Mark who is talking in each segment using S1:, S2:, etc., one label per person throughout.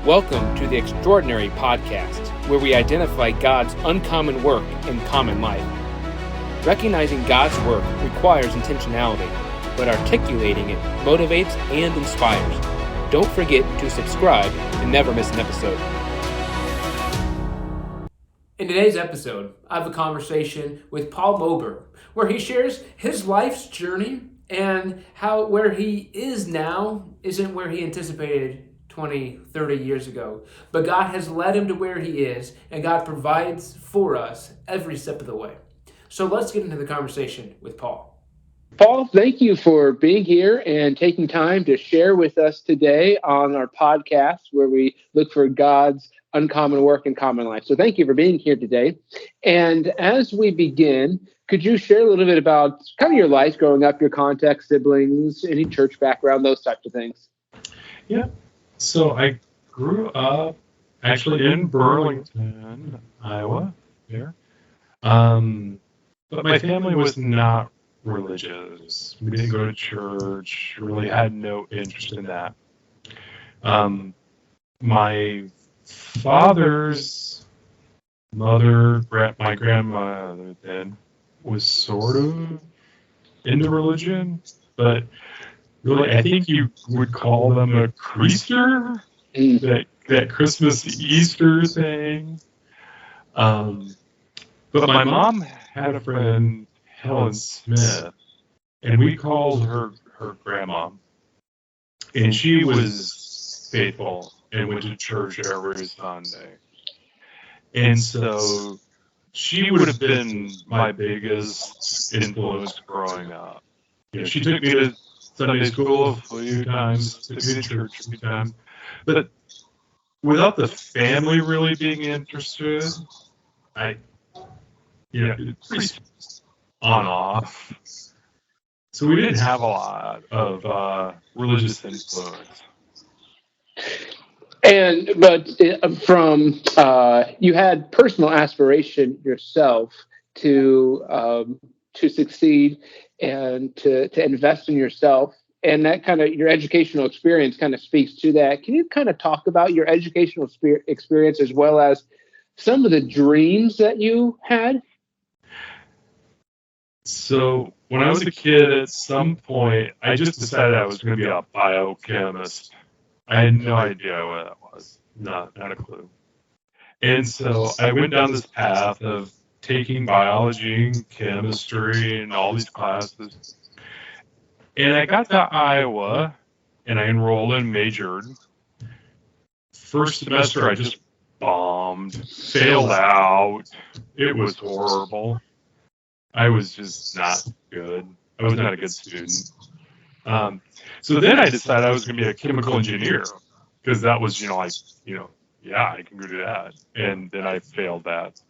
S1: Welcome to the Extraordinary Podcast, where we identify God's uncommon work in common life. Recognizing God's work requires intentionality, but articulating it motivates and inspires. Don't forget to subscribe and never miss an episode. In today's episode, I have a conversation with Paul Moberg, where he shares his life's journey and how where he is now isn't where he anticipated 20, 30 years ago. But God has led him to where he is, and God provides for us every step of the way. So let's get into the conversation with Paul. Paul, thank you for being here and taking time to share with us today on our podcast where we look for God's uncommon work in common life. So thank you for being here today. And as we begin, could you share a little bit about kind of your life growing up, your context, siblings, any church background, those types of things?
S2: Yeah. So I grew up actually in Burlington, Iowa, there. But my family was not religious. We didn't go to church, really had no interest in that. My father's mother, my grandmother then, was sort of into religion, but really, I think you would call them a creaster, that Christmas Easter thing. But my mom had a friend, Helen Smith, and we called her grandma. And she was faithful and went to church every Sunday. And so she would have been my biggest influence growing up. You know, she took me to Sunday school a few times, took me to church a few times. But without the family really being interested, pretty on off. So we didn't have a lot of religious influence.
S1: But from you had personal aspiration yourself to succeed and to invest in yourself, and that kind of your educational experience kind of speaks to that. Can you kind of talk about your educational experience as well as some of the dreams that you had?
S2: So when I was a kid, at some point, I just decided I was going to be a biochemist. I had no idea what that was, not a clue. And so I went down this path of taking biology and chemistry and all these classes. And I got to Iowa, and I enrolled and majored. First semester, I just bombed, failed out. It was horrible. I was just not good. I was not a good student. So then I decided I was going to be a chemical engineer, because that was, I can go do that. And then I failed that.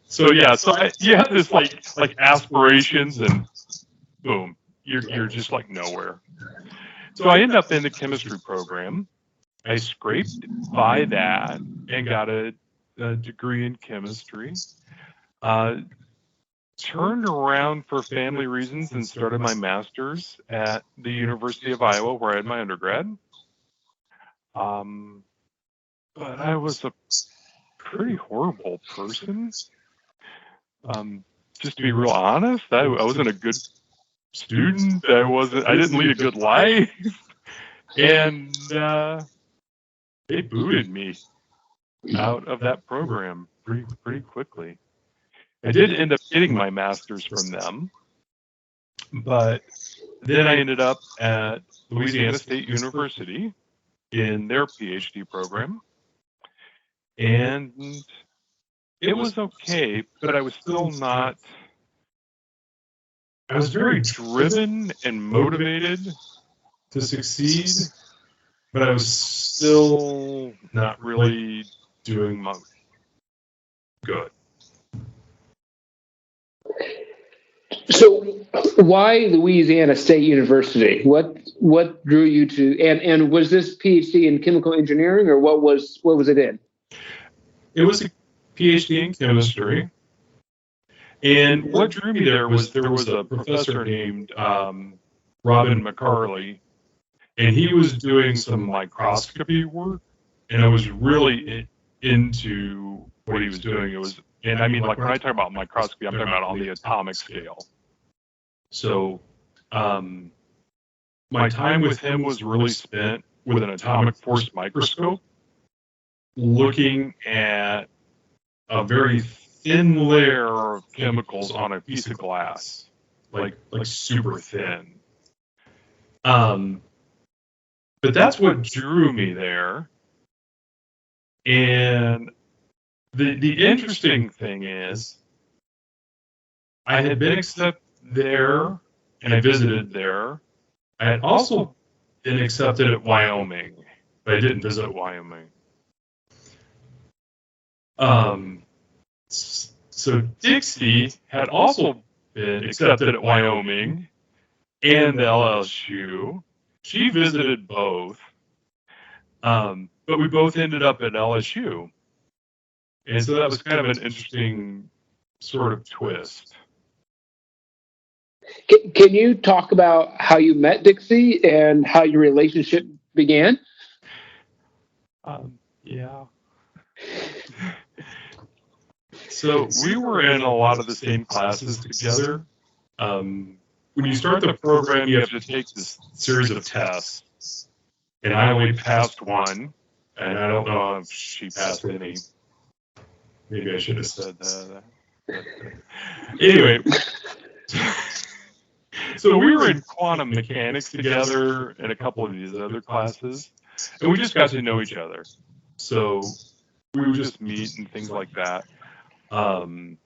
S2: So you have this like aspirations, and boom, you're just like nowhere. So I ended up in the chemistry program. I scraped by that and got a degree in chemistry. Turned around for family reasons and started my master's at the University of Iowa, where I had my undergrad. But I was a pretty horrible person. Just to be real honest, I wasn't a good student. I didn't lead a good life. And they booted me out of that program pretty quickly. I did end up getting my master's from them, but then I ended up at Louisiana State University in their PhD program, and it was okay, but I was still not. I was very driven and motivated to succeed, but I was still not really doing much good.
S1: So why Louisiana State University? What drew you to, and was this PhD in chemical engineering, or what was it in?
S2: It was a PhD in chemistry. And what drew me there was a professor named Robin McCarley, and he was doing some microscopy work, and I was really into what he was doing. It was, and I mean, like when I talk about microscopy, I'm talking about on the atomic scale. So, my time with him was really spent with an atomic force microscope, looking at a very thin layer of chemicals on a piece of glass, like super thin. But that's what drew me there. And the interesting thing is, I had been accepted there, and I visited there. I had also been accepted at Wyoming, but I didn't visit Wyoming. So Dixie had also been accepted at Wyoming and LSU. She visited both, but we both ended up at LSU. And so that was kind of an interesting sort of twist.
S1: Can you talk about how you met Dixie and how your relationship began?
S2: Yeah. So we were in a lot of the same classes together. When you start the program, you have to take this series of tests, and I only passed one, and I don't know if she passed any. Maybe I should have said that. Anyway, so we were in quantum mechanics together and a couple of these other classes, and we just got to know each other. So we would just meet and things like that. And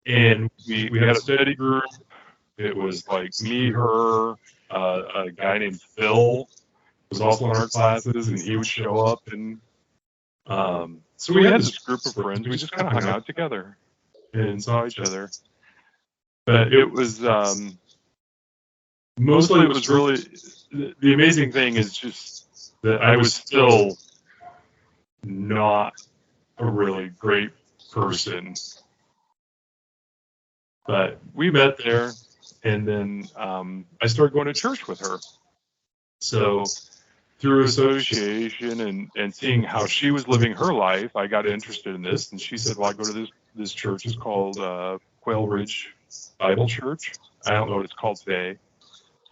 S2: we had a study group. It was like me, her, a guy named Phil was also in our classes, and he would show up. And so we had this group of friends. We just kind of hung out together and saw each other. But it was mostly, it was really, the amazing thing is just that I was still not a really great person. But we met there, and then I started going to church with her. So through association and seeing how she was living her life, I got interested in this. And she said, well, I go to this church. It's called Quail Ridge Bible Church. I don't know what it's called today.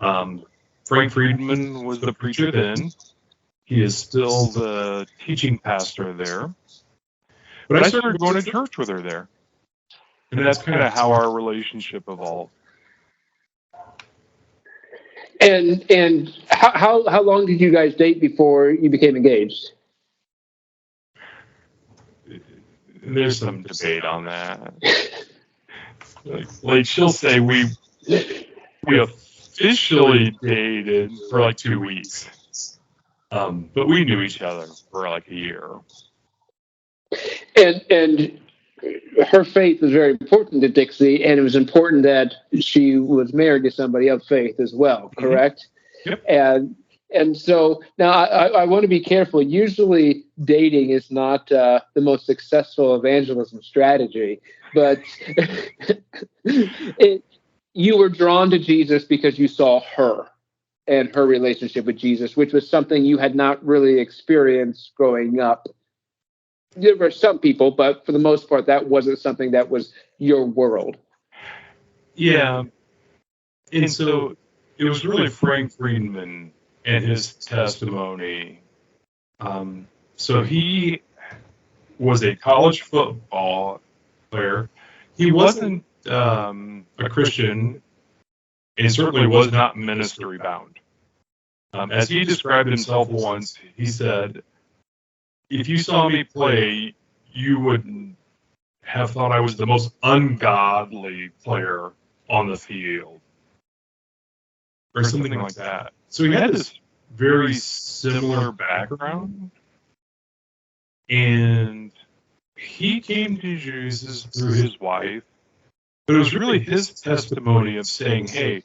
S2: Frank Friedman was the preacher then. He is still the teaching pastor there. But I started going to church with her there. And that's kind of how our relationship evolved.
S1: And how long did you guys date before you became engaged?
S2: There's some debate on that. Like she'll say we officially dated for like 2 weeks, but we knew each other for like a year.
S1: And her faith was very important to Dixie, and it was important that she was married to somebody of faith as well, correct?
S2: Mm-hmm. Yep.
S1: And so now I want to be careful. Usually dating is not the most successful evangelism strategy, but you were drawn to Jesus because you saw her and her relationship with Jesus, which was something you had not really experienced growing up. There were some people, but for the most part, that wasn't something that was your world.
S2: Yeah. And so it was really Frank Friedman and his testimony. So he was a college football player. He wasn't a Christian, and certainly was not ministry bound. As he described himself once, he said, if you saw me play, you wouldn't have thought I was the most ungodly player on the field, or something like that. So he had this very similar background, and he came to Jesus through his wife, but it was really his testimony of saying, hey,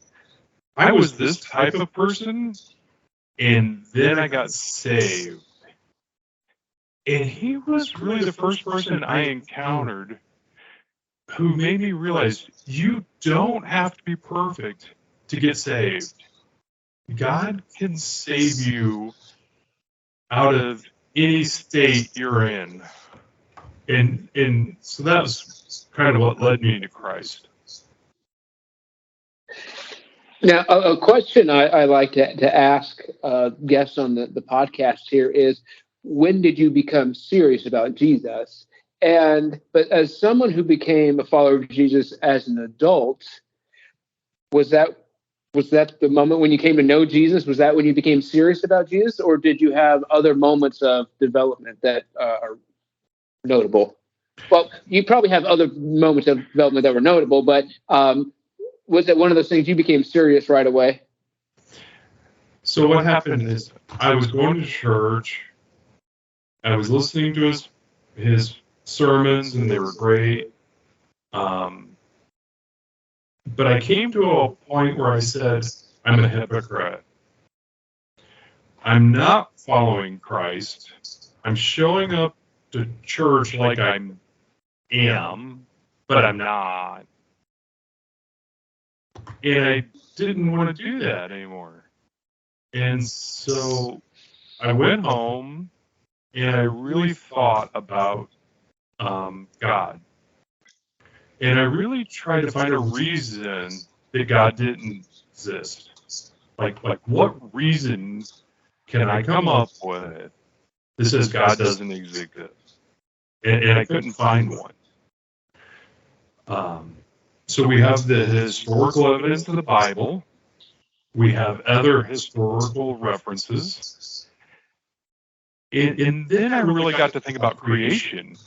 S2: I was this type of person, and then I got saved. And he was really the first person I encountered who made me realize you don't have to be perfect to get saved. God can save you out of any state you're in. And so that was kind of what led me to Christ.
S3: Now, a question I like to ask guests on the podcast here is, when did you become serious about Jesus? But as someone who became a follower of Jesus as an adult, was that the moment when you came to know Jesus? Was that when you became serious about Jesus, or did you have other moments of development that are notable? Well, you probably have other moments of development that were notable, but was it one of those things you became serious right away?
S2: So what happened is I was going to church. I was listening to his sermons, and they were great. But I came to a point where I said, I'm a hypocrite. I'm not following Christ. I'm showing up to church like I am, but I'm not. And I didn't want to do that anymore. And so I went home and I really thought about God. And I really tried to find a reason that God didn't exist. Like what reason can I come up with that says God doesn't exist? And I couldn't find one. So we have the historical evidence of the Bible. We have other historical references. And then I really got to think about creation.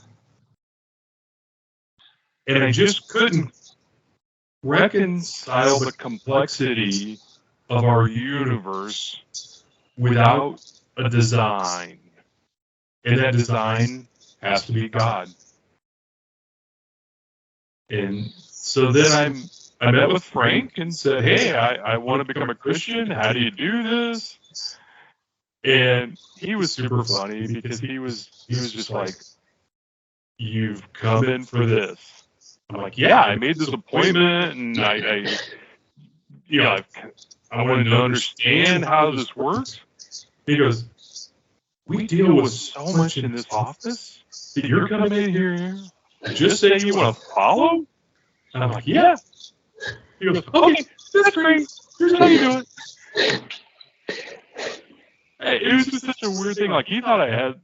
S2: And I just couldn't reconcile the complexity of our universe without a design. And that design has to be God. And so then I met with Frank and said, hey, I want to become a Christian. How do you do this? And he was super funny because he was just like, you've come in for this. I'm like, yeah, I made this appointment, and I wanted to understand how this works. He goes, we deal with so much in this office that you're coming in here just saying you want to follow? And I'm like, yeah. He goes, okay, that's great. Here's how you do it. It was just such a weird thing. Like, he thought I had,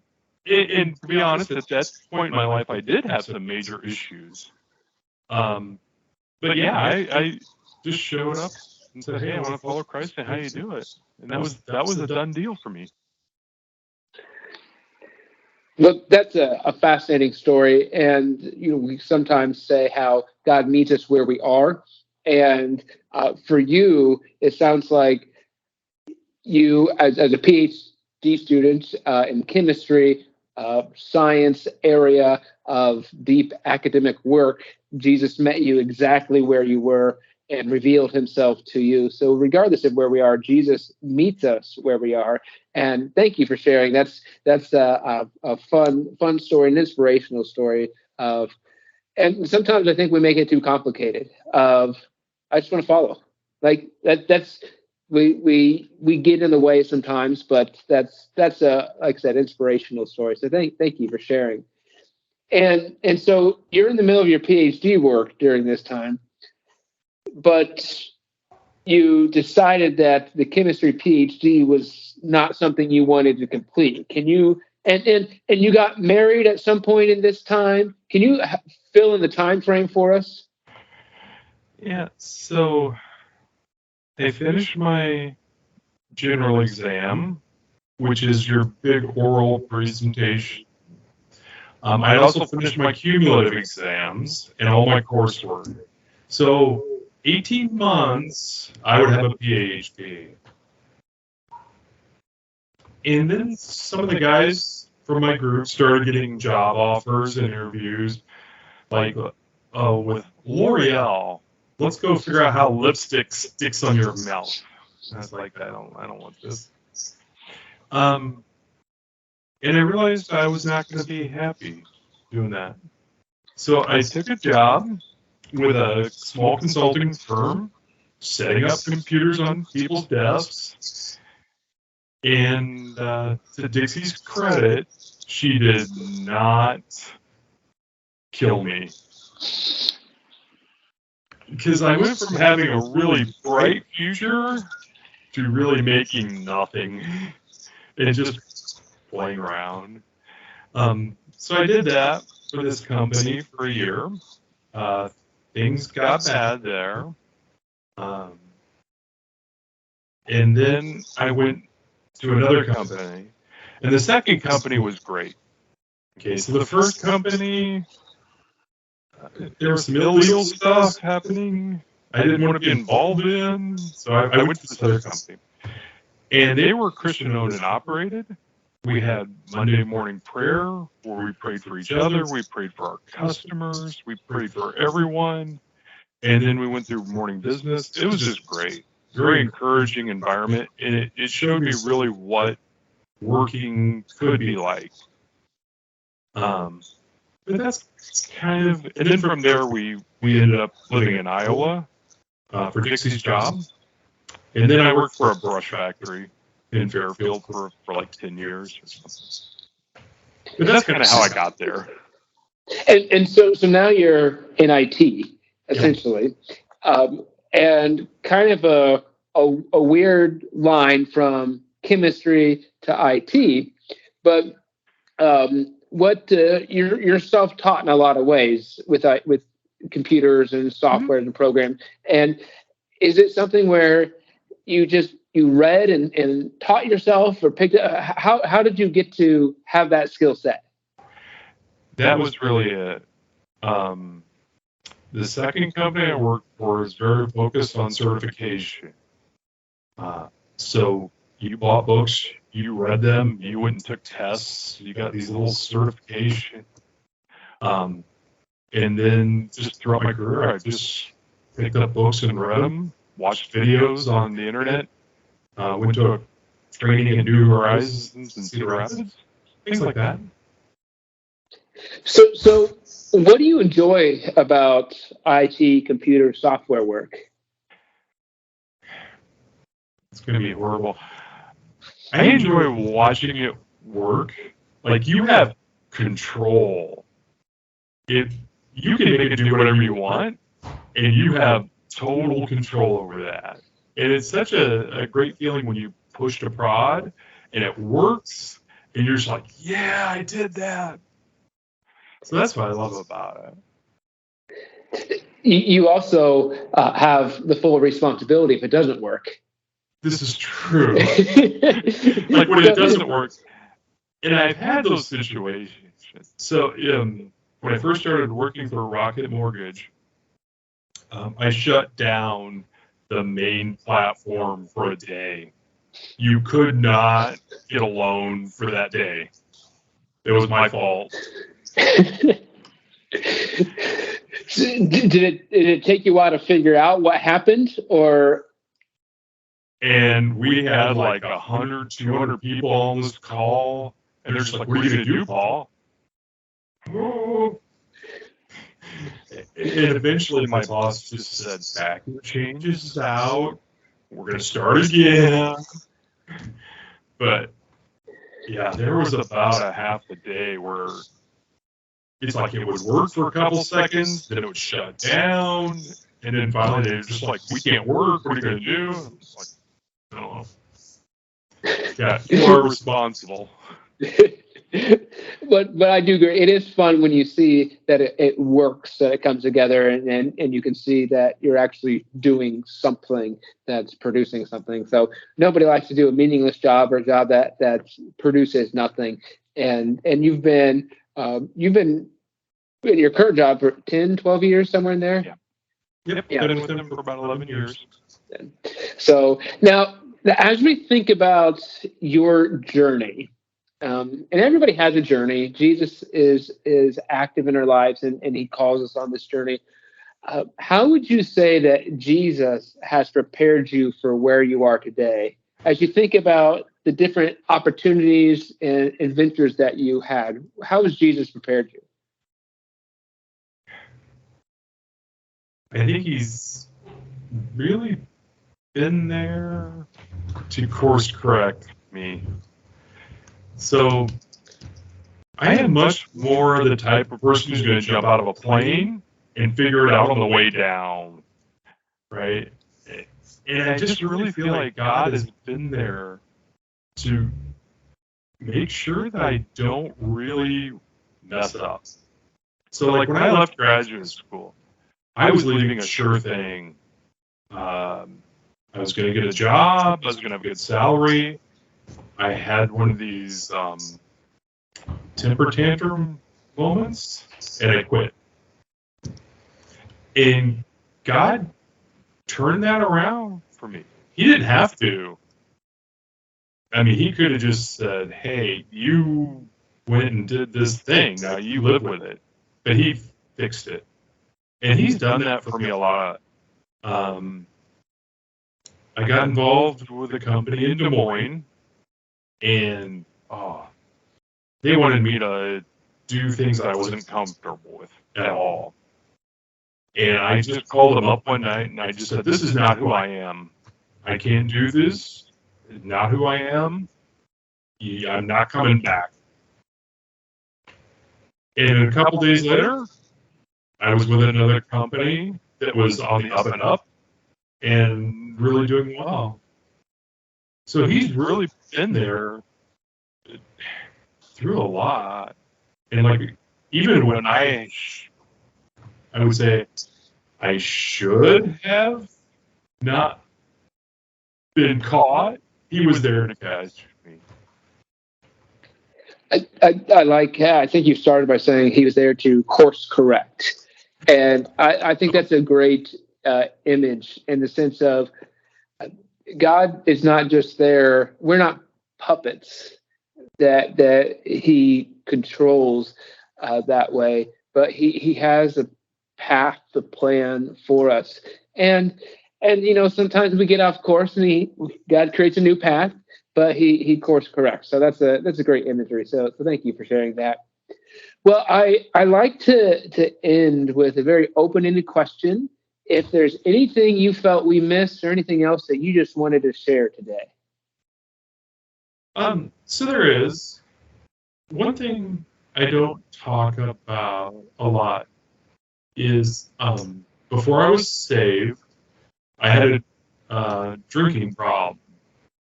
S2: and to be honest, at that point in my life, I did have some major issues. But yeah, I just showed up and said, hey, I want to follow Christ, and how you do it. And that was a done deal for me.
S3: Look, that's a fascinating story, and we sometimes say how God meets us where we are, and for you, it sounds like you, as a PhD student in chemistry, science area of deep academic work, Jesus met you exactly where you were and revealed himself to you. So regardless of where we are, Jesus meets us where we are. And thank you for sharing. That's a fun story, an inspirational story of, and sometimes I think we make it too complicated. I just want to follow. Like that's we get in the way sometimes, but that's a, like I said, inspirational story. So thank you for sharing. And so you're in the middle of your PhD work during this time, but you decided that the chemistry PhD was not something you wanted to complete. Can you and you got married at some point in this time? Can you fill in the time frame for us?
S2: Yeah, so I finished my general exam, which is your big oral presentation. I also finished my cumulative exams and all my coursework. So 18 months, I would have a PhD. And then some of the guys from my group started getting job offers and interviews, like, oh, with L'Oreal, let's go figure out how lipstick sticks on your mouth. And I was like, I don't want this. And I realized I was not going to be happy doing that. So I took a job with a small consulting firm setting up computers on people's desks. And to Dixie's credit, she did not kill me. Because I went from having a really bright future to really making nothing and just playing around. So I did that for this company for a year. Things got bad there. And then I went to another company. And the second company was great. Okay, so the first company, there was some illegal stuff happening I didn't want to be involved in. So I went to this other company. And they were Christian owned and operated. We had Monday morning prayer where we prayed for each other. We prayed for our customers. We prayed for everyone. And then we went through morning business. It was just great. Very encouraging environment. And it showed me really what working could be like. But that's kind of, and then from there we ended up living in Iowa for Dixie's job. And then I worked for a brush factory in Fairfield for like 10 years or something. But that's kind of how I got there.
S3: And so now you're in IT, essentially, and kind of a weird line from chemistry to IT, but you're self-taught in a lot of ways with computers and software and programs. And is it something where you read and taught yourself or picked up? How did you get to have that skill set?
S2: That was really it. The second company I worked for is very focused on certification. So you bought books, you read them, you went and took tests, you got these little certification. And then just throughout my career, I just picked up books and read them, watched videos on the internet, went to a training at New Horizons in Cedar Rapids, things like that.
S3: So what do you enjoy about IT, computer, software work?
S2: It's going to be horrible. I enjoy watching it work. Like, you have control. You can make it do whatever you want, and you have total control over that. And it's such a great feeling when you push a prod, and it works, and you're just like, yeah, I did that. So that's what I love about it.
S3: You also have the full responsibility if it doesn't work.
S2: This is true. Like when it doesn't work, and I've had those situations. So when I first started working for Rocket Mortgage, I shut down the main platform for a day. You could not get a loan for that day. It was my fault.
S3: Did it take you a while to figure out what happened, or?
S2: And we had like 100, 200 people on this call, and they're just like, "What are you gonna do, Paul?" Oh. And eventually, my boss just said, "Back your changes out. We're gonna start again." But yeah, there was about a half a day where it's like it would work for a couple seconds, then it would shut down, and then finally they were just like, "We can't work. What are you gonna do?" It's like, I don't know. Yeah, you are responsible.
S3: But I do agree. It is fun when you see that it works, that it comes together, and you can see that you're actually doing something that's producing something. So nobody likes to do a meaningless job or a job that produces nothing. And you've been in your current job for 10, 12 years, somewhere in there?
S2: Yeah. Yep, been with them for about 11 years.
S3: So now, as we think about your journey, and everybody has a journey. Jesus is active in our lives, and he calls us on this journey. How would you say that Jesus has prepared you for where you are today? As you think about the different opportunities and adventures that you had, how has Jesus prepared you?
S2: I think he's really been there to course correct me. So I am much more the type of person who's going to jump out of a plane and figure it out on the way down, right? And I just really feel like God has been there to make sure that I don't really mess up. So, like, when I left graduate school, I was leaving a sure thing. I was going to get a job. I was going to have a good salary. I had one of these temper tantrum moments, and I quit. And God turned that around for me. He didn't have to. I mean, he could have just said, hey, you went and did this thing. Now you live with it. But he fixed it. And he's done that for me a lot. I got involved with a company in Des Moines, and they wanted me to do things that I wasn't comfortable with at all. And I just called them up one night, and I just said, this is not who I am. I can't do this. It's not who I am. I'm not coming back. And a couple days later, I was with another company that was on the up and up and really doing well. So he's really been there through a lot. And like, even when I would say I should have not been caught, he was there to catch me.
S3: I like. I think you started by saying he was there to course correct, and I think that's a great image in the sense of God is not just there. We're not puppets that he controls that way, but he has a path, a plan for us, and sometimes we get off course, and God creates a new path. But he course corrects. So that's a great imagery. So thank you for sharing that. Well, I like to end with a very open-ended question. If there's anything you felt we missed or anything else that you just wanted to share today.
S2: So there is one thing I don't talk about a lot is before I was saved, I had a drinking problem.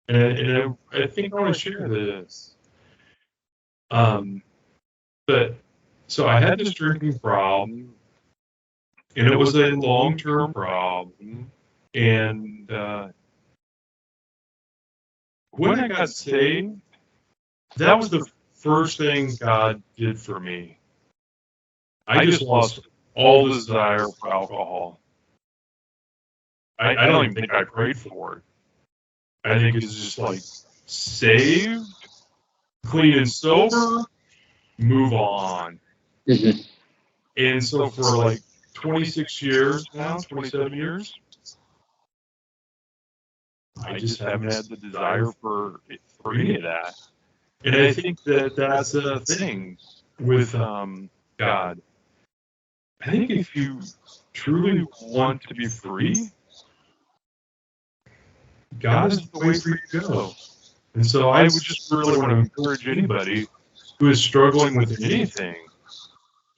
S2: And I think I want to share this. But so I had this drinking problem, and it was a long-term problem. And when I got saved, that was the first thing God did for me. I just lost all desire for alcohol. I don't even think I prayed for it. I think it's just like saved, clean and sober, move on.
S3: Mm-hmm.
S2: And so for like 26 years now, 27 years, I just haven't had the desire for any of that. And I think that that's a thing with God. I think if you truly want to be free, God is the way for you to go. And so I would just really want to encourage anybody who is struggling with anything,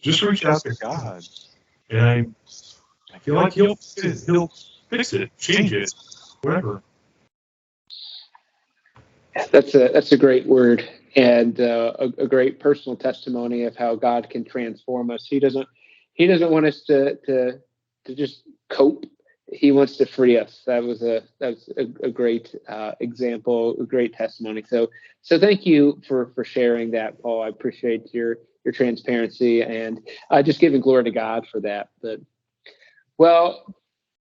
S2: just reach out to God. And I feel like he'll fix it, change it, whatever.
S3: That's a great word, and a great personal testimony of how God can transform us. He doesn't want us to just cope. He wants to free us. That's a great example, a great testimony. So thank you for sharing that, Paul. I appreciate your transparency and just giving glory to God for that. But well,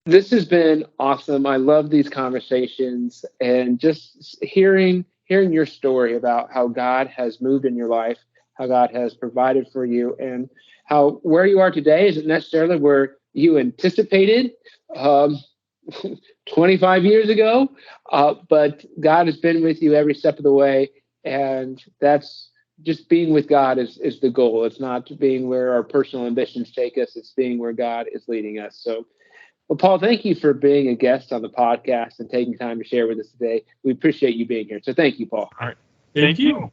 S3: this has been awesome. I love these conversations and just hearing your story about how God has moved in your life, how God has provided for you, and how where you are today isn't necessarily where you anticipated 25 years ago, but God has been with you every step of the way, and that's just being with God is the goal. It's not being where our personal ambitions take us. It's being where God is leading us. So Well, Paul, thank you for being a guest on the podcast and taking time to share with us today. We appreciate you being here. So thank you, Paul.
S2: All right. Thank you.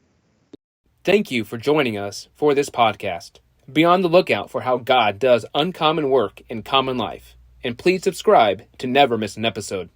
S1: Thank you for joining us for this podcast. Be on the lookout for how God does uncommon work in common life. And please subscribe to never miss an episode.